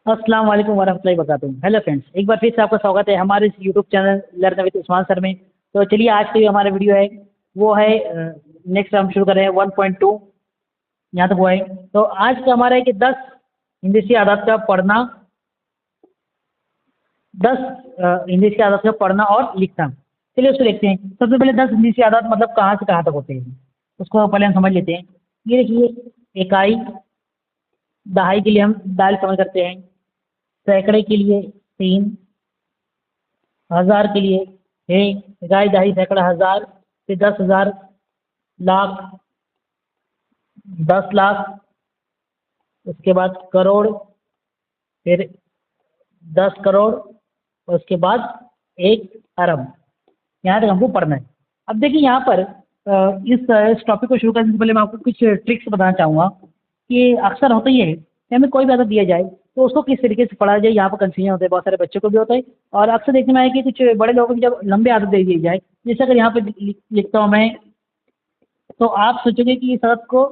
अस्सलाम वालेकुम वरहमतुल्लाहि वबरकातुहू। हेलो फ्रेंड्स, एक बार फिर से आपका स्वागत है हमारे इस YouTube channel learn with Usman sir में। तो चलिए आज का जो हमारा वीडियो है वो है नेक्स्ट हम शुरू कर रहे हैं 1.2। यहाँ तक हुआ है। तो आज का हमारा है कि 10 इंग्लिश की आदत का पढ़ना, 10 इंग्लिश की आदत का पढ़ना और लिखना। चलिए उसको देखते हैं। सबसे पहले 10 इंग्लिश की आदत मतलब कहाँ से कहाँ तक होते हैं उसको पहले हम समझ लेते हैं। ये देखिए, इकाई, दहाई के लिए हम दाल समझ करते हैं, सैकड़े के लिए 3, हजार के लिए 6, इकाई, दहाई, सैकड़ा, हजार, फिर 10,000, लाख, 10 लाख, उसके बाद करोड़, फिर 10 करोड़, और उसके बाद 1 अरब। यहाँ तक हमको पढ़ना है। अब देखिए यहाँ पर इस टॉपिक को शुरू करने से पहले मैं आपको कुछ ट्रिक्स बताना चाहूँगा कि अक्सर होता ही है कि हमें कोई भी आदत दिया जाए तो उसको किस तरीके से पढ़ा जाए। यहाँ पर कंफ्यूजन होता है, बहुत सारे बच्चों को भी होता है और अक्सर देखने में आया कि कुछ बड़े लोगों को भी जब लंबे आदत दे दी जाए, जैसे अगर यहाँ पे लिखता हूँ मैं, तो आप सोचोगे कि इस आदत को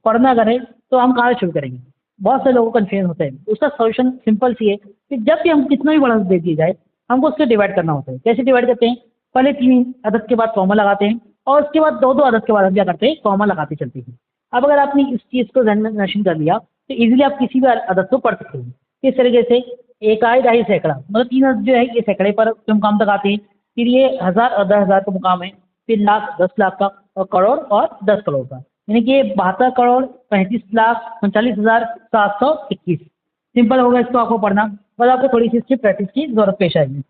पढ़ना अगर है तो हम कहाँ से शुरू करेंगे। बहुत से लोगों को कन्फ्यूजन होता है। उसका सोल्यूशन सिंपल सी है कि जब भी हम कितना भी बड़ा आदत दे दिया जाए हमको उसको डिवाइड करना होता है। कैसे डिवाइड करते हैं? पहले 3 अदद के बाद कॉमा लगाते हैं और उसके बाद 2-2 अदद के बाद हम क्या करते हैं, कॉमा लगाते चलते हैं। अब अगर आपने इस चीज़ को ध्यान में नशन कर लिया तो इजीली आप किसी भी अदद को पढ़ सकते हैं। किस तरीके से? इकाई, दहाई, सैकड़ा, मतलब 3 अदद जो है ये सैकड़े पर मुकाम तक आते हैं। फिर ये हजार और 10,000 का मुकाम है। फिर लाख 10 लाख का, और करोड़ और 10 करोड़ का, यानी कि 72 करोड़ 35 लाख 39,721। सिंपल होगा इसको आपको पढ़ना, बस आपको थोड़ी सी इसकी प्रैक्टिस की जरूरत पेश आएगी।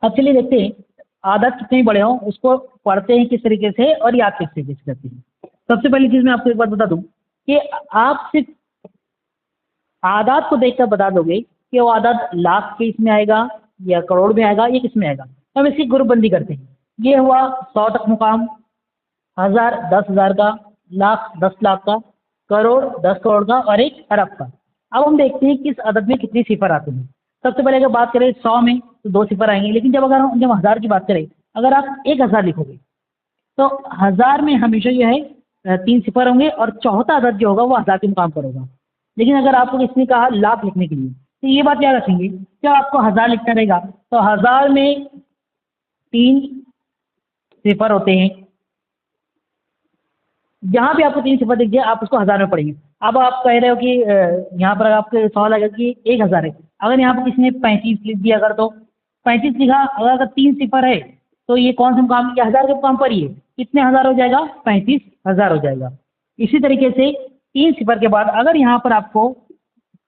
अब चलिए देखते हैं आदत कितने बड़े हों उसको पढ़ते हैं किस तरीके से और याद किस तरीके से करते हैं। सबसे पहली चीज़ मैं आपको एक बात बता दूं कि आप सिर्फ आदात को देखकर बता दोगे कि वो आदात लाख के इसमें आएगा या करोड़ में आएगा या किस में आएगा। हम इसकी ग्रुपबंदी करते हैं। ये हुआ 100 तक मुकाम, हजार 10,000 का, लाख 10 लाख का, करोड़ 10 करोड़ का और 1 अरब का। अब हम देखते हैं किस अदद में कितनी सिफर आते हैं। सबसे पहले अगर बात करें 100 में तो 2 सिफर आएंगे, लेकिन जब हजार की बात करें, अगर आप 1,000 लिखोगे तो हजार में हमेशा जो है 3 सिफर होंगे और चौथा अदद जो होगा वो हजार के मुकाम पर होगा। लेकिन अगर आपको किसने कहा लाख लिखने के लिए, तो ये बात याद रखेंगे, जब आपको हजार लिखना रहेगा तो हजार में 3 सिफर होते हैं। जहाँ भी आपको 3 सिफर दिख जाए आप उसको हजार में पढ़ेंगे। अब आप कह रहे हो कि यहाँ पर आपके सवाल आएगा कि 1,000 है, अगर यहाँ पर किसी ने 35 लिख दिया, अगर तो 35 लिखा, अगर 3 सिफर है तो ये कौन सा मुकाम, ये हजार के मुकाम पर ही है। कितने हजार हो जाएगा? 35,000 हो जाएगा। इसी तरीके से 3 सिफर के बाद अगर यहाँ पर आपको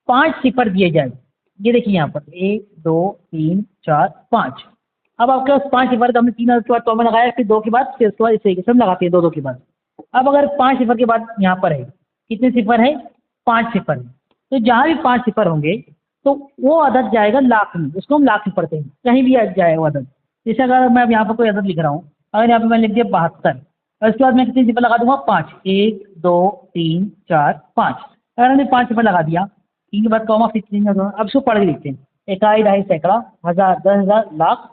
5 सिफर दिए जाए, ये देखिए यहाँ पर 1 2 3 4 5। अब आपके पास 5 सिफर, तो हमने 3 के बाद कॉमा लगाया, फिर 2 के बाद, फिर उसके बाद इस तरीके से हम लगाते हैं 2-2 के बाद। अब अगर 5 सिफर के बाद यहाँ पर है, कितने सिफर है? 5 सिफर है। तो जहाँ भी 5 सिफर होंगे तो वो अदद जाएगा लाख में, उसको हम लाख में पढ़ते हैं, कहीं भी जाए वो अदद। जैसे अगर मैं अब यहाँ पर कोई अदद लिख रहा हूँ, अगर यहाँ पर मैंने लिख दिया 72, और इसके बाद मैं कितने सिफर लगा दूंगा? 5, 1 2 3 4 5। अगर हमने 5 सिफर लगा दिया, 3 के बाद कॉमा, फिर 3 अब इसको पढ़ के लिखते हैं। इकाई, दहाई, सैकड़ा, हजार, 10,000, लाख,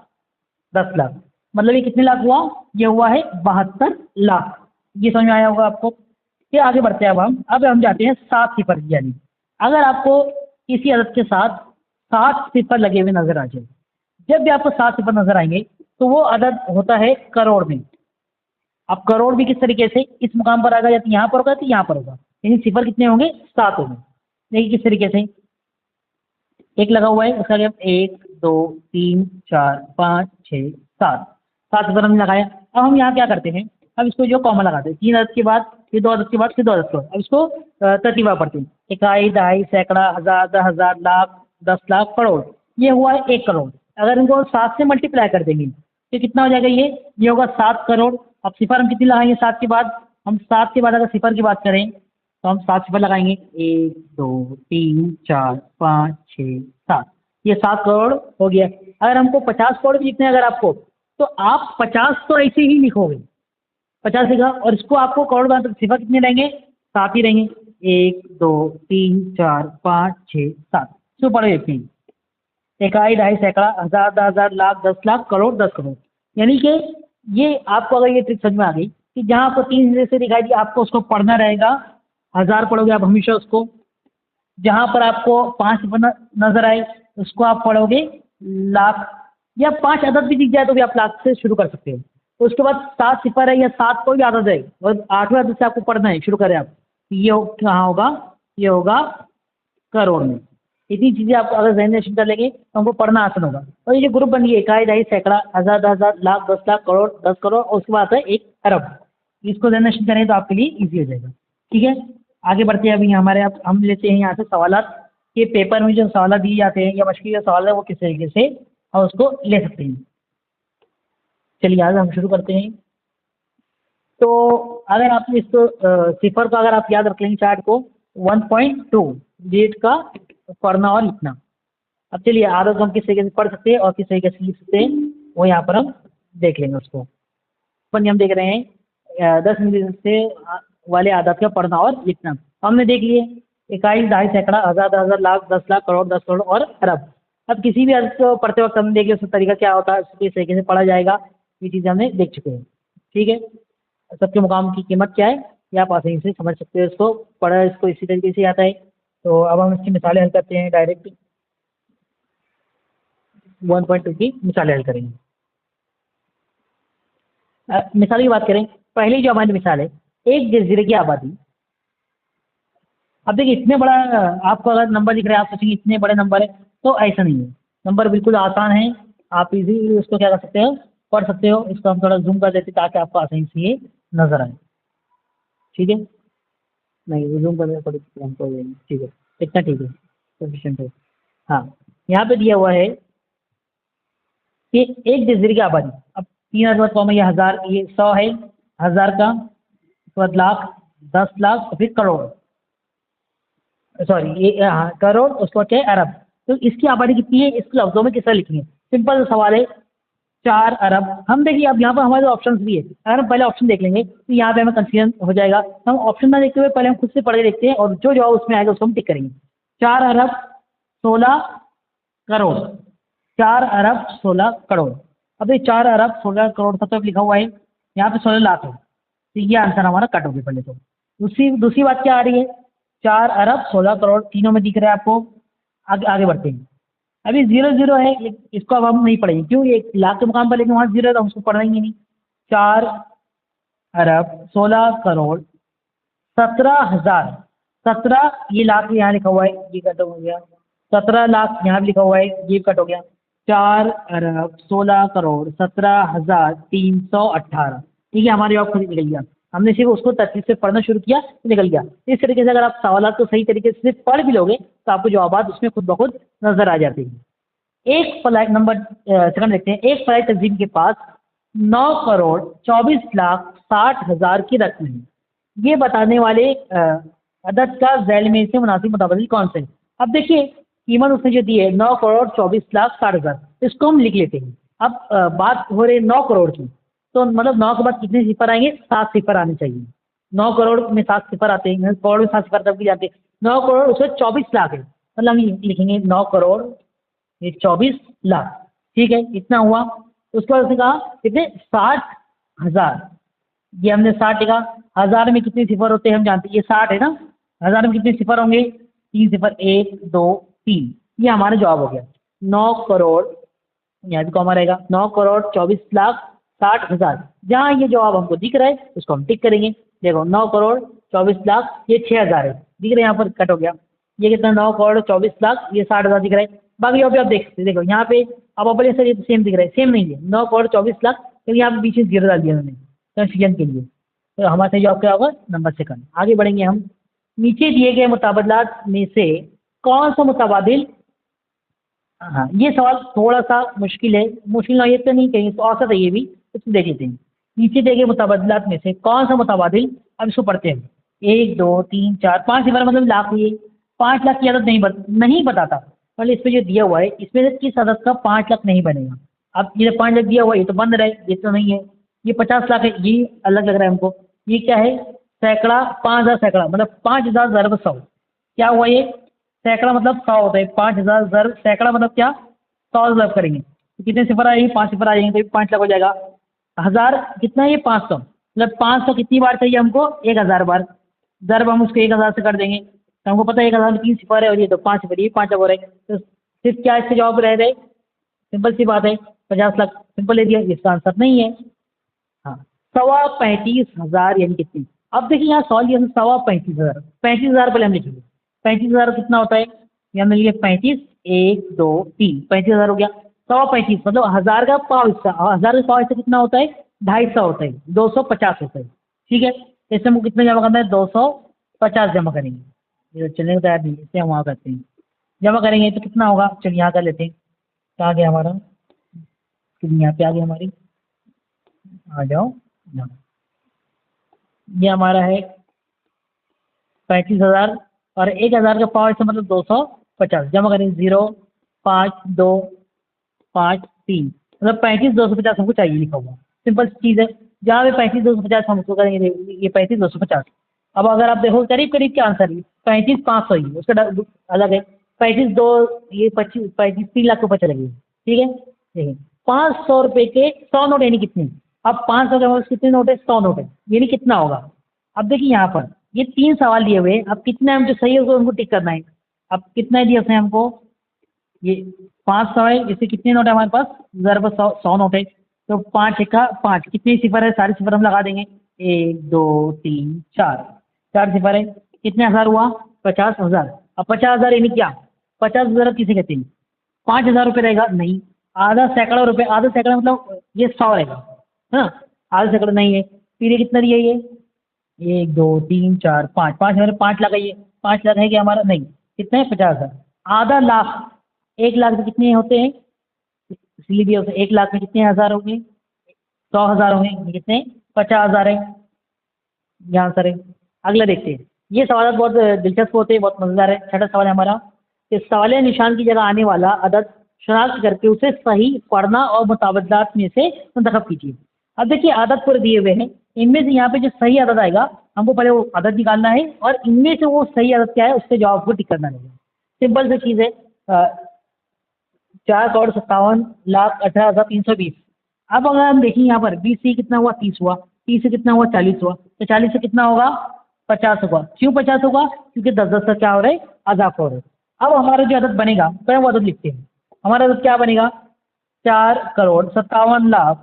10 लाख, मतलब ये कितने लाख हुआ? ये हुआ है 72 लाख। ये समझ में आया होगा आपको। फिर आगे बढ़ते हैं। अब हम जाते हैं 7 सिफर की, यानी अगर आपको किसी अदद के साथ 7 सिफर लगे हुए नजर आ जाए, जब भी आपको 7 सिफर नजर आएंगे तो वो अदद होता है करोड़ में। अब करोड़ भी किस तरीके से इस मुकाम पर आएगा, या तो यहाँ पर होगा तो यहाँ पर होगा, यानी सिफर कितने होंगे? 7 होंगे। देखिए किस तरीके से, एक लगा हुआ है, उसका 1 2 3 4 5 6 7, 7 सिफर हमने लगाया। अब हम यहाँ क्या करते हैं, अब इसको जो कॉमा लगाते हैं, 3 अदद के बाद, फिर 2 अदद के बाद, फिर 2 अदद के बाद। अब इसको तरतीबा पढ़ते हैं। इकाई, दहाई, सैकड़ा, हजार, 10,000, लाख, 10 लाख, करोड़। ये हुआ है 1 करोड़। अगर इनको 7 से मल्टीप्लाई कर देंगे तो कितना हो जाएगा? ये होगा 7 करोड़। अब सिफर हम कितनी लगाएंगे 7 के बाद? हम 7 के बाद अगर सिफर की बात करें तो हम 7 सिफर लगाएंगे, 1 2 3 4 5 6 7। ये 7 करोड़ हो गया। अगर हमको 50 करोड़ भी लिखने हैं अगर आपको, तो आप 50 तो ऐसे ही लिखोगे, 50 लिखा, और इसको आपको करोड़ में तो सिफर कितने रहेंगे? 7 ही रहेंगे। 1 2 3 4 5 6 7। इसको पढ़े देखते हैं। इकाई, दहाई, सैकड़ा, हजार, 10,000, लाख, 10 लाख, करोड़, 10 करोड़। यानी कि ये आपको अगर ये ट्रिक समझ में आ गई कि जहाँ आपको 3 से दिखाई दी आपको उसको पढ़ना रहेगा, हजार पढ़ोगे आप हमेशा उसको। जहाँ पर आपको 5 सिफर नजर आए उसको आप पढ़ोगे लाख, या 5 अदद भी दिख जाए तो भी आप लाख से शुरू कर सकते हो। तो उसके बाद 7 सिफर है या 7 कोई भी अदद है और 8वें अदद से आपको पढ़ना है, शुरू करें आप। ये कहाँ होगा, ये होगा करोड़ में। इतनी चीज़ें आप अगर जहन कर लेंगे तो हमको पढ़ना आसान होगा। और ये जो ग्रुप बन गई, इकाई, दहाई, सैकड़ा, हज़ार, 10,000, लाख, 10 लाख, करोड़, 10 करोड़, और उसके बाद आता है 1 अरब। इसको जहन करें तो आपके लिए ईजी हो जाएगा। ठीक है, आगे बढ़ते हैं। अभी हमारे आप हम लेते हैं यहाँ से सवालात के पेपर में जो सवाल दिए जाते हैं या मुश्किल सवाल है वो किस तरीके से हम उसको ले सकते हैं। चलिए आज हम शुरू करते हैं। तो अगर आप इसको सिफर को अगर आप याद रख लेंगे चार्ट को 1.2 डेट का पढ़ना और लिखना। अब चलिए आदत हम किस तरीके से पढ़ सकते हैं और किस तरीके से लिख सकते हैं वो यहाँ पर हम देख लेंगे उसको। अपन हम देख रहे हैं 10 मिनट से वाले आदत का पढ़ना और लिखना हमने देख लिए। इकाई, दहाई, सैकड़ा, हज़ार, 10,000, लाख, 10 लाख, करोड़, 10 करोड़ और अरब। अब किसी भी आदत को पढ़ते वक्त हमने देखिए उसका तरीका क्या होता है, किस तरीके से पढ़ा जाएगा, ये चीज़ें हमने देख चुके हैं। ठीक है, सबके मुकाम की कीमत क्या है ये आप आसानी से समझ सकते हो। इसको पढ़ा इसको इसी तरीके से आता है। तो अब हम इसकी मिसालें हल करते हैं। डायरेक्ट 1.2 की मिसालें हल करेंगे। मिसाल की बात करें, पहली जो हमारी मिसाल है, एक जजीरे की आबादी। अब देखिए इतने बड़ा आपको अगर नंबर दिख रहा है आप सोचेंगे इतने बड़े नंबर है, तो ऐसा नहीं है। नंबर बिल्कुल आसान है, आप इजीली उसको क्या कर सकते हो, पढ़ सकते हो। इसको हम थोड़ा जूम कर देते हैं ताकि आपको आसानी से ये नजर आए। ठीक है, नहीं जूम करने में थोड़ी हमको ठीक है, इतना ठीक है, सफिशिएंट है। हाँ, यहाँ पे दिया हुआ है कि एक जजीरे की आबादी। अब 3,000 कॉमा ये हज़ार, ये 100 है, हज़ार का, उसके बाद लाख, 10 लाख और फिर करोड़, सॉरी ये हाँ करोड़, उसके बाद क्या है अरब। तो इसकी आबादी कितनी है, इसको लफ्जों में किस तरह लिखेंगे। सिंपल सवाल है, 4 अरब। हम देखिए अब यहाँ पर हमारे ऑप्शन भी है, अगर हम पहले ऑप्शन देख लेंगे तो यहाँ पे हमें कंफ्यूजन हो जाएगा। हम ऑप्शन ना देखते हुए पहले हम खुद से पढ़ के देखते हैं और जो जवाब उसमें आएगा उसको हम टिक करेंगे। 4 अरब 16 करोड़, 4 अरब 16 करोड़। अब ये 4 अरब 16 करोड़ का तो लिखा हुआ है, यहाँ पे 16 लाख है, तो ये आंसर हमारा कट हो गया पहले तो। दूसरी बात क्या आ रही है, 4 अरब 16 करोड़ तीनों में दिख रहा है आपको। आगे आगे बढ़ते हैं। अभी 0 0 है, इसको अब हम नहीं पढ़ेंगे, क्यों, ये लाख के मुकाम पर, लेकिन वहाँ 0 है तो हम उसको पढ़ेंगे नहीं। 4 अरब 16 करोड़ 17,000, 17 ये लाख यहाँ लिखा हुआ है, ये कट हो गया। 17 लाख यहाँ भी लिखा हुआ है, ये कट हो गया। 4 अरब 16 करोड़ 17,318, ठीक है, हमारे जवाब खुद ही निकल गया। हमने सिर्फ उसको तरतीब से पढ़ना शुरू किया तो निकल गया। इस तरीके से अगर आप सवालात को सही तरीके से पढ़ भी लोगे तो आपको जवाब उसमें खुद ब खुद नजर आ जाते हैं। एक फ्लाइट नंबर सेकंड देखते हैं। एक फ्लाइट तंजीम के पास 9 करोड़ 24 लाख 60 हज़ार की रकम है, ये बताने वाले अदद का झैल में से मुनासिब मुताबिल कौन से है। अब देखिए कीमत उसने जो दी है 9 करोड़ 24 लाख 60 हज़ार, इसको हम लिख लेते हैं। अब बात हो रही है 9 करोड़ की, तो मतलब 9 के बाद कितने सिफर आएंगे, 7 सिफर आने चाहिए। 9 करोड़ में 7 सिफर आते हैं, करोड़ में 7 सिफर तब भी जाते हैं। 9 करोड़ उसमें 24 लाख है, मतलब हम लिखेंगे 9 करोड़ ये 24 लाख, ठीक है, इतना हुआ। उसके बाद उसने कहा कितने, 60 हज़ार, ये हमने 60 लिखा। हज़ार में कितने सिफर होते हैं हम जानते हैं, ये 60 है ना। हज़ार में कितने सिफर होंगे, 3 सिफर, 1 2 3, ये हमारा जवाब हो गया। 9 करोड़, यहाँ भी कॉमा रहेगा, 9 करोड़ 24 लाख 60 हज़ार। जहाँ ये जवाब हमको दिख रहा है उसको हम टिक करेंगे। देखो 9 करोड़ 24 लाख, ये 6 हज़ार है, दिख रहा है, यहाँ पर कट हो गया। ये कितना, 9 करोड़ 24 लाख, ये 60 हज़ार दिख रहा है। बाकी यहाँ पे आप देख सकते हैं, देखो यहाँ पे अब अपने सर ये सेम दिख रहा है, सेम नहीं है। 9 करोड़ 24 लाख, तो यहाँ पे पीछे 0 डाल दिया उन्होंने कंफ्यूजन के लिए, तो हमारे सही जवाब क्या होगा, नंबर सेकंड। आगे बढ़ेंगे हम। नीचे दिए गए मुताबदलात में से कौन सा मुतबादिल, हाँ ये सवाल थोड़ा सा मुश्किल है, मुश्किल ना ये तो नहीं कहेंगे, तो औसत है ये भी, इसको देख लेते हैं। नीचे दिए गए मुतबादलात में से कौन सा मुतबादिल, अब इसको पढ़ते हैं। 1 2 3 4 5 सिफर मतलब लाख, ये 5 लाख की आदत नहीं बताता, मतलब इस पे जो दिया हुआ है इसमें से किस आदत का 5 लाख नहीं बनेगा। अब ये 5 लाख दिया हुआ है, ये तो बंद रहा है, ये तो नहीं है। ये 50 लाख है, ये अलग लग रहा है हमको। ये क्या है, सैकड़ा, 5,000 सैकड़ा मतलब 5,000 ज़रब 100, क्या हुआ ये, सैकड़ा मतलब 100 होता है, 5,000 ज़रब सैकड़ा मतलब क्या, 100 ज़रब करेंगे तो कितने सिफर आएंगे, 5 सिफर आ जाएंगे, तो 5 लाख हो जाएगा। हज़ार कितना है, ये 500, मतलब 500 कितनी बार चाहिए हमको, 1,000 बार। ज़रब हम उसको 1,000 से कर देंगे, तो हमको पता है 1000 में 3 सिफर है और ये तो 5 सिफर, ये 5 और है, तो सिर्फ क्या इसके जवाब रह गए? सिंपल सी बात है, 50 लाख। सिंपल ले दिया, इसका आंसर नहीं है। हाँ, 35,000 यानी कितनी? अब देखिए यहाँ सॉल्व किया 35,000, 35,000 पहले हम लिखेंगे। 35,000 कितना होता है? ये हमने लिया 35, 1 2 3, 35,000 हो गया। 35 मतलब 1000 का पाव हिस्सा, 1000 का पाव हिस्सा कितना होता है? 250 होता है, 250 होता है। ठीक है, तो इसमें हमको कितना जमा करना है? 250 जमा करेंगे। ये चलने को तैयार नहीं, इससे हम वहाँ करते हैं। जमा करेंगे तो कितना होगा? चलिए यहाँ कर लेते हैं। क्या गया हमारा? कितनी यहाँ पे आ गई हमारी? आ जाओ ना। ये हमारा है 35,000 और 1000 का पावर से मतलब 250। जमा करेंगे 0 5 2 5 3, मतलब 35,250 हमको चाहिए लिखा हुआ। सिंपल चीज़ है, जहाँ पे 35,250 हम उसको करेंगे ये 35,250। अब अगर आप देखो करीब करीब क्या आंसर है, 35,500 ही उसका अलग है। 35 2 ये 25 35 3 लाख के ऊपर चले गए। ठीक है, देखिए 500 रुपये के 100 नोट यानी कितने? अब 500 के पास कितने नोट है? 100 नोट है, यानी कितना होगा? अब देखिए यहाँ पर ये 3 सवाल दिए हुए हैं, अब कितना हम जो सही है उसको हमको टिक करना है। अब कितना दिया उसने हमको? ये 500 है, इससे कितने नोट है हमारे पास? 1000 पर 100 नोट है, तो 5 1 5, कितने सिफर है? सारे सिफर हम लगा देंगे। 1 2 3 4, 4 सिफर है, कितने हज़ार हुआ? 50,000। अब 50,000 यानी क्या? 50,000 किसे कहते हैं? 5,000 रुपये रहेगा? नहीं, आधा सैकड़ा रुपये, आधा सैकड़ा मतलब ये 100 रहेगा। हाँ, आधा सैकड़ा नहीं है, फिर ये कितना दिया ये? 1 2 3 4 5, 5 हमारे 5 लाख है, ये 5 लाख है क्या हमारा? नहीं, कितना है? 50,000। आधा लाख, 1 लाख में कितने होते हैं? इसलिए भी 1 लाख में कितने हज़ार होंगे? 100,000 होंगे, ये कितने? 50,000 है, ये आंसर है। अगला देखते हैं। ये सवाल बहुत दिलचस्प होते हैं, बहुत मज़ेदार है। छठा सवाल है हमारा, कि सवाल निशान की जगह आने वाला अदद शनाख्त करके उसे सही पढ़ना और मुताबिकत में से मुंतखब कीजिए। अब देखिए आदत पूरे दिए हुए हैं, इनमें से यहाँ पे जो सही आदत आएगा हमको पहले वो आदत निकालना है, और इनमें से वो सही आदत क्या है उसके जवाब को टिक करना है। सिंपल सी चीज़ है। 4,57,18,320। अब अगर हम देखें यहाँ पर 20 से कितना हुआ? 30 हुआ, 30 से कितना हुआ? 40 हुआ, तो 40 से कितना होगा? 50 होगा। क्यों 50 होगा? क्योंकि 10 10 का क्या हो रहा है? अजाफा हो रहा है। अब हमारा जो अदद बनेगा, पहले वो अदद लिखते हैं। हमारा अदद क्या बनेगा? 4,57,00,000।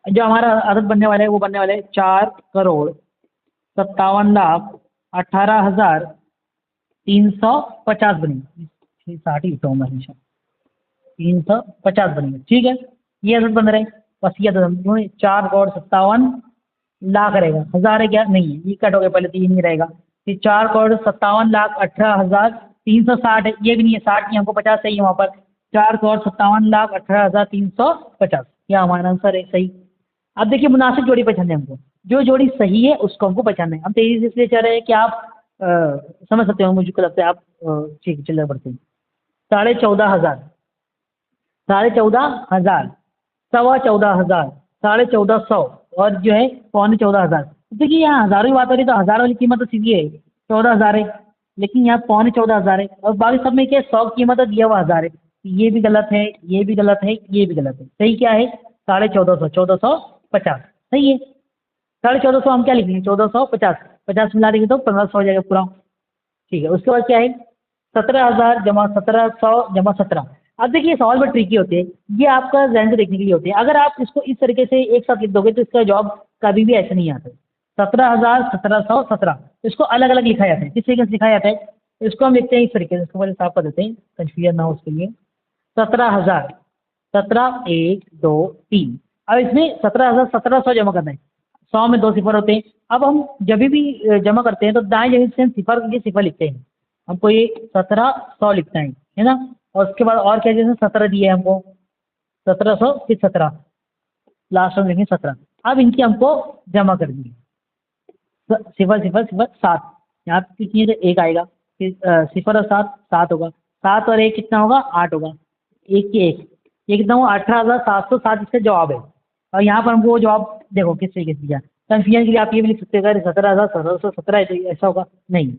जो हमारा अदद बनने वाला है वो बनने वाला है 4,57,18,350 बनेगा। 60 ही लिखता हूँ मैं हमेशा, 350 बनेगा। ठीक है, ये अदद बन रहे हैं, बस ये अदद 4,57,00,000 रहेगा। हज़ार है क्या? नहीं है, ये कट हो गया, पहले तो ये नहीं रहेगा। फिर 4,57,18,360 है, ये भी नहीं है, 60 की हमको 50 चाहिए वहाँ पर। 4,57,18,350, क्या हमारा आंसर है सही। अब देखिए मुनासिब जोड़ी पहचाननी है हमको, जो जोड़ी सही है उसको हमको पहचानना है। हम तेजी से इसलिए चल रहे हैं कि आप समझ सकते हो, मुझको लगता है आप ठीक है, चलिए बढ़ते हैं। 14,500, 14,500, 14,1500, 14,500 और जो है 14,500। देखिए यहाँ हज़ारों की बात हो रही है, तो हज़ार वाली कीमत तो सीधी है, 14,000 है, लेकिन यहाँ 14,500 है, और बाकी सब में क्या है? 100 की कीमत है, दिया हुआ 1000 है। ये भी गलत है, ये भी गलत है, ये भी गलत है। सही क्या है? 14,500, 1450 सही है। 14,500 हम क्या लिखेंगे? 1450, 50 मिला देंगे तो 1,500 हो जाएगा पूरा। ठीक है, उसके बाद क्या है? 17,000 जमा 1700 जमा 17। अब देखिए सवाल बड़े ट्रिकी होते हैं, ये आपका ध्यान से देखने के लिए होते हैं। अगर आप इसको इस तरीके से एक साथ लिख दोगे तो इसका जवाब कभी भी ऐसे नहीं आता। 17,000 1700 17, इसको अलग अलग लिखा जाता है। किस तरीके से लिखा जाता है? इसको हम लिखते हैं इस तरीके से, इसको पहले साफ कर देते हैं, कंफ्यूजन ना हो उसके लिए। 17,000, 17 1 2 3। अब इसमें 17,1700 जमा करना है। 100 में 2 सिफर होते हैं। अब हम जब भी जमा करते हैं तो दाएं जगह से हम सिफर ये सिफर लिखते हैं। हमको ये 1700 लिखना है ना। और उसके बाद और क्या, जैसे 17 दिए हमको, 1700 फिर 17, लास्ट में लिखेंगे 17। अब इनकी हमको जमा करनी है। सिफर सिफर सिफर 7, यहाँ पे कितनी है? 1 आएगा, फिर सिफर और 7 7 होगा, 7 और 1 कितना होगा? 8 होगा। 1 की 1, ये कितना हुआ? 18,707 इसका जवाब है। और यहाँ पर हमको वो जवाब देखो किस तरीके से दिया। कंफ्यूजन के लिए आप ये भी लिख सकते हो, अगर 17,717 है तो ऐसा होगा नहीं,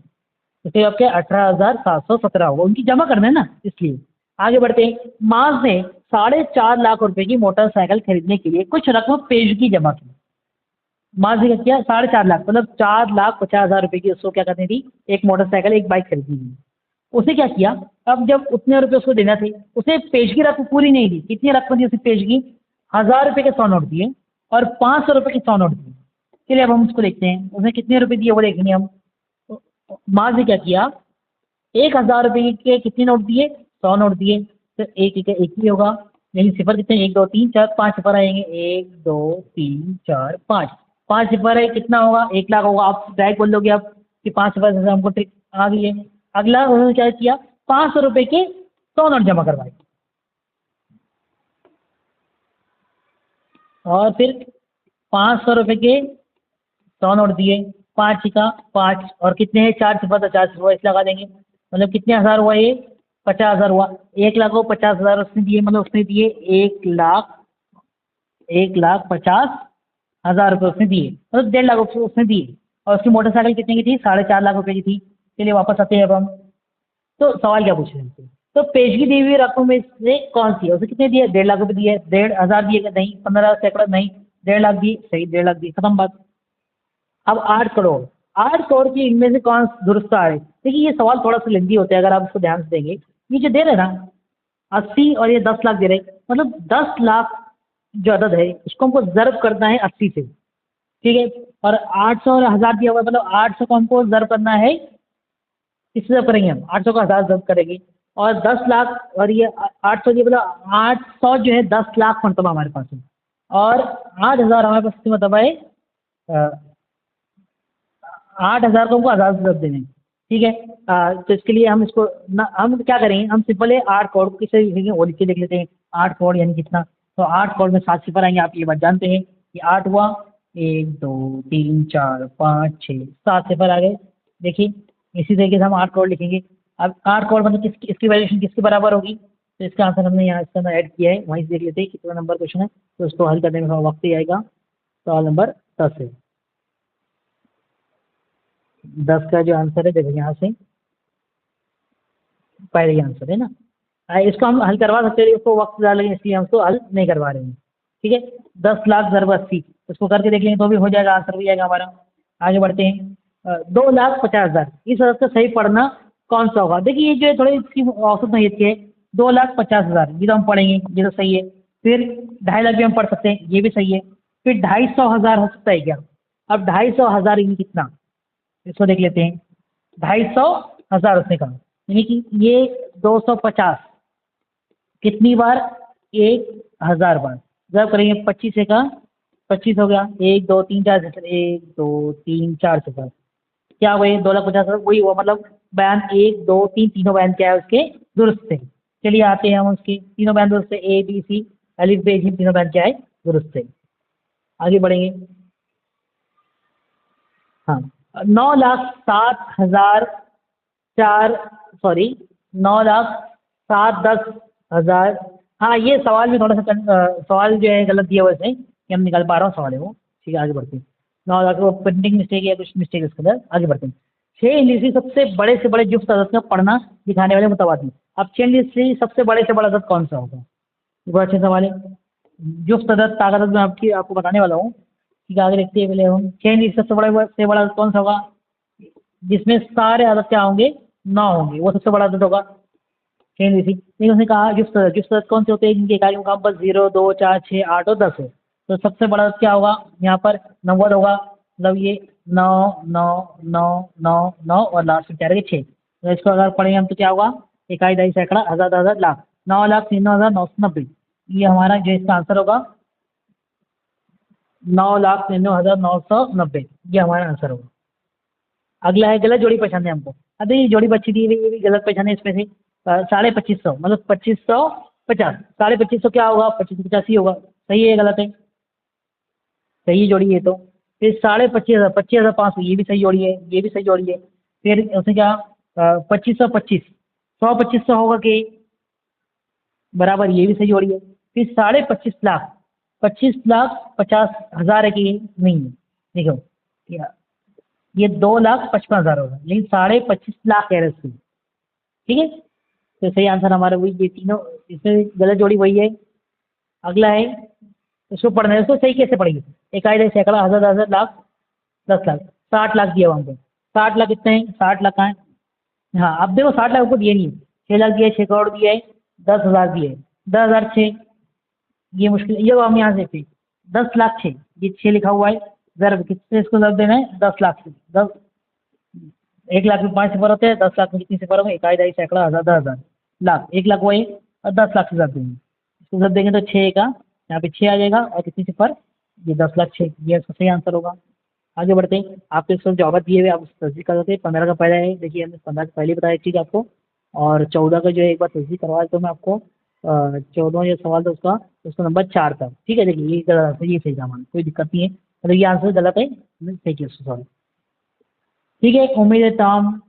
तो फिर आपके 18,717 होगा। उनकी जमा करना है ना, इसलिए। आगे बढ़ते हैं। माज ने 4.5 लाख रुपए की मोटरसाइकिल खरीदने के लिए कुछ रकम पेशगी जमा की। मार्जिन का किया 4.5 लाख, मतलब 4,50,000 रुपये की उसको क्या करनी थी, एक मोटरसाइकिल एक बाइक खरीदनी थी। उसने क्या किया, अब जब उतने रुपये उसको देना थे, उसने पेशगी रकम पूरी नहीं दी। कितनी रकम दी उसने पेशगी, 1,000 रुपये के 100 नोट दिए और 500 रुपये के 100 नोट दिए। चलिए अब हम उसको देखते हैं उसने कितने रुपये दिए वो देखेंगे हम। मार्ज ने क्या किया, 1,000 रुपये के कितने नोट दिए, 100 नोट दिए। तो एक एक एक ही होगा, यानी सिफर कितने, 1 2 3 4 5 सिफर आएंगे, 1 2 3 4 5, 5 सिफर है, कितना होगा, 1 लाख होगा। आप डायरेक्ट बोल दोगे आप कि 5 सिफर से हमको ट्रिक आ गई है। अगला उन्होंने क्या किया, 500 रुपये के 100 नोट जमा करवाए और फिर 500 रुपये के 100 नोट दिए, 5 का 5 और कितने हैं, 4 सिफर, तो 4 सिफर इस लगा देंगे। मतलब कितने हज़ार हुआ ये, 50,000 हुआ। 1 लाख को 50,000 उसने दिए, मतलब उसने दिए 1,50,000 रुपये उसने दिए, मतलब 1.5 लाख उसने दिए। और उसकी मोटरसाइकिल कितने की थी, 4.5 लाख रुपये की थी। चलिए वापस आते हैं अब हम। तो सवाल क्या पूछ रहे हैं हमसे, तो पेशगी दी हुई रकम में से कौन सी है, उसे कितने दिए, 1.5 लाख रुपये दिए, 1,500 दिए क्या, नहीं, 15 सैकड़ा नहीं, 1.5 लाख दिए, सही 1.5 लाख दिए, खत्म बात। अब 8 करोड़, 8 करोड़ की इनमें से कौन दुरुस्त आ रही, देखिए ये सवाल थोड़ा सा लेंदी होता है अगर आप इसको ध्यान से देंगे। ये जो दे रहे हैं ना 80 और ये 10 लाख दे रहे हैं, मतलब 10 लाख जो अदद है उसको हमको ज़र्ब करना है 80 से, ठीक है। और 800 और 1,000 दिया हुआ है, मतलब 800 को हमको ज़र्ब करना है, किससे ज़र्ब करेंगे हम, 800 को 1,000 ज़र्ब करेंगे। और 10 लाख और ये 800 दिए, मतलब 800 जो है 10 लाख मरतबा हमारे पास है। और 8,000 हमारे पास कितनी मरतबा है, 8,000 को हमको 1,000 से देने हैं, ठीक है। तो इसके लिए हम इसको ना, हम क्या करेंगे, हम सिंपल है 8 करोड़ को किसे लिखेंगे, वो लिख के देख लेते हैं। 8 करोड़ यानी कितना, तो 8 करोड़ में 7 सिफर आएंगे, आप ये बात जानते हैं कि 8 हुआ, 1 2 3 4 5 6 7 सिफर आ गए। देखिए इसी तरीके से हम 8 करोड़ लिखेंगे। अब 8 करोड़ मतलब किसकी, इसकी वैल्यूशन किसके बराबर होगी, तो इसका आंसर हमने यहाँ इसके अंदर ऐड किया है, वहीं से देख लेते हैं कितना नंबर क्वेश्चन है, तो उसको हल करने में थोड़ा वक्त ही आएगा। सवाल नंबर 10 है। 10 का जो आंसर है देखो यहाँ से पहले ही आंसर है ना। इसको हम हल करवा सकते हैं, इसको वक्त ज़्यादा लगे इसलिए हम इसको हल नहीं करवा रहे हैं, ठीक है। 10 लाख ज़रब 80, इसको करके देख लेंगे तो भी हो जाएगा, आंसर भी आएगा हमारा। आगे बढ़ते हैं। 2,50,000, इस अदद का सही पढ़ना कौन सा होगा, देखिए ये जो है थोड़ी इसकी औसत नोयत की है। 2,50,000 ये तो हम पढ़ेंगे, ये तो सही है। फिर 2.5 लाख भी हम पढ़ सकते हैं, ये भी सही है। फिर 250,000 हो सकता है क्या, अब 250,000 यानी कितना, इसको देख लेते हैं। 250,000 उसने कहा, यानी कि ये 250 कितनी बार, 1,000 बार। जब करेंगे 25 से का 25 हो गया, 1 2 3 4 सिफर, 1 2 3 4 सिफर, क्या हुए, 2,50,000 वही हुआ, मतलब बयान 1 2 3 तीनों बयान क्या है उसके दुरुस्त थे। चलिए आते हैं हम उसके तीनों बयान दुरुस्त थे, ए बी सी अलिफ बे जिम तीनों बयान क्या है, दुरुस्त थे। आगे बढ़ेंगे। हाँ, 9,07,004, सॉरी, 9,07,10,000। हाँ ये सवाल में थोड़ा सा सवाल जो है गलत दिया हुआ है, कि हम निकाल पा रहा हूँ सवाल है वो, ठीक है। आगे बढ़ते हैं। 9,00,000 वो प्रिंटिंग मिस्टेक या कुछ मिस्टेक है उसके अंदर, आगे बढ़ते हैं। 6 इंच सबसे बड़े से बड़े जुफ्त अदद का पढ़ना दिखाने वाले मुतवादी। अब 6 इंच सबसे बड़े से बड़ा अदद कौन सा होगा, ये बड़ा अच्छा सवाल है। जुफ्त अदद ताकत अदद मैं आपको बताने वाला हूँ, ठीक है। आगे देखते हैं पहले हम, 6 इंच सबसे बड़ा से बड़ा कौन सा होगा, जिसमें सारे अदद क्या होंगे, 9 होंगे, वो सबसे बड़ा अदद होगा। 6 इंच लेकिन उसने कहा जुफ्त अदद कौन से होते हैं, जिनके इकाई मुकाम बस 0 2 4 6 8 और 10 है। तो सबसे बड़ा अदद क्या होगा, यहाँ पर 90 होगा, मतलब ये 9 9 9 9 9 और लास्ट में क्या रहेगा 6। तो इसको अगर पढ़ेंगे हम तो क्या होगा, इकाई दहाई सैकड़ा हज़ार हज़ार लाख, 9,93,990, ये हमारा जो इसका आंसर होगा 9,93,990, ये हमारा आंसर होगा। अगला है गलत जोड़ी पहचानने हमको। अब ये जोड़ी बच्ची दी हुई, ये भी गलत पहचाने, इसमें से 25,500 मतलब 2550, 25,500 क्या होगा, 25,50 होगा, सही है गलत है, सही जोड़ी है। तो फिर 25,500, 25,500 ये भी सही जोड़ी है, ये भी सही जोड़ी है। फिर उसने क्या, 25,25, 100 2500 होगा कि बराबर, ये भी सही जोड़ी है। फिर 25,50,000, 25,50,000 है कि नहीं है, देखो क्या, ये 2,55,000 होगा, लेकिन 25,50,000 कह रहे हैं, ठीक है। तो सही आंसर हमारा वही, ये तीनों इसमें गलत जोड़ी वही है। अगला है इसको पढ़ना है, इसको सही कैसे पढ़ेंगे? एक कायदा सैकड़ा, हज़ार, 10,000, लाख, 10 लाख, 60 लाख दिया हुआ हमको। 60 लाख कितने हैं? 60 लाख कहाँ है? हाँ, अब देखो 60 लाख आपको दिए नहीं है, 6 लाख दिया है, 6 करोड़ दिया है, 10,000 दिए है, 10,006, ये मुश्किल, ये हम यहाँ से देखते हैं, 10 लाख 6, ये 6 लिखा हुआ है, ज़र किससे इसको ज़र देना है? 10 लाख से। 10, 1 लाख में 5 सिफर होते हैं, 10 लाख में कितनी सिफर होंगे? इकाई, दहाई, सैकड़ा, हज़ार, 10,000, लाख, 1 लाख वो है, और 10 लाख से ज़र देंगे, इसको ज़र देंगे तो 6 का यहाँ पे 6 आ जाएगा, और कितनी सिफर? ये 10,06,, ये इसका सही आंसर होगा। आगे बढ़ते हैं, आपको इसको जवाब दिए हुए आप उसकी तस्दीक कर सकते हैं। 15 का पहला है, देखिए हमने 15 का पहले ही बताया एक चीज़ आपको, और 14 का जो है एक बार तस्दीक करवा तो मैं आपको 14वां जो सवाल था उसका नंबर 4 था। ठीक है, देखिए ये गलत है, ये सही था हमारा, कोई दिक्कत नहीं है, मतलब ये आंसर गलत है, हमने सही किया उसको सॉल्व। ठीक है, उम्मीद है तमाम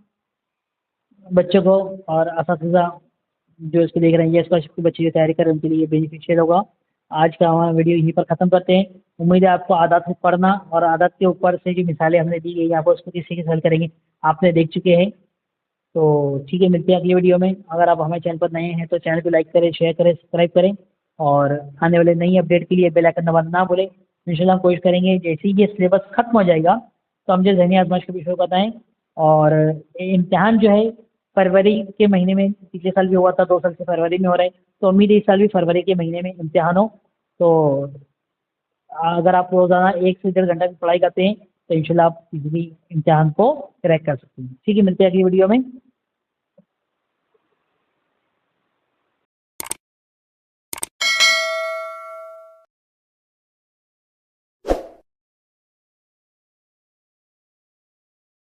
बच्चों को और असातिज़ा जो इसको देख रहे हैं, ये इसका बच्चे जो तैयारी कर रहे हैं उनके लिए बेनिफिशियल होगा। आज का हमारा वीडियो यहीं पर ख़त्म करते हैं। उम्मीद है आपको आदत से पढ़ना और आदत के ऊपर से जो मिसालें हमने दी है, आपको उसको किसी के हल करेंगे, आपने देख चुके हैं। तो ठीक है, मिलते हैं अगली वीडियो में। अगर आप हमारे चैनल पर नए हैं तो चैनल को लाइक करें, शेयर करें, सब्सक्राइब करें, और आने वाले नई अपडेट के लिए बेल आइकन दबाना ना भूलें। इंशाल्लाह हम कोशिश करेंगे जैसे ही ये सिलेबस खत्म हो जाएगा तो हम जो ज़हनी आजमाइश का विषय बताएं, और इम्तिहान जो है फरवरी के महीने में, पिछले साल भी हुआ था, 2 साल से फरवरी में हो रहा है, तो उम्मीद है इस साल भी फरवरी के महीने में इम्तिहान हो। तो अगर आप रोज़ाना 1 से 1.5 घंटा की पढ़ाई करते हैं तो इंशाल्लाह आप किसी भी इम्तिहान को क्रैक कर सकते हैं। ठीक है, मिलते हैं अगली वीडियो में।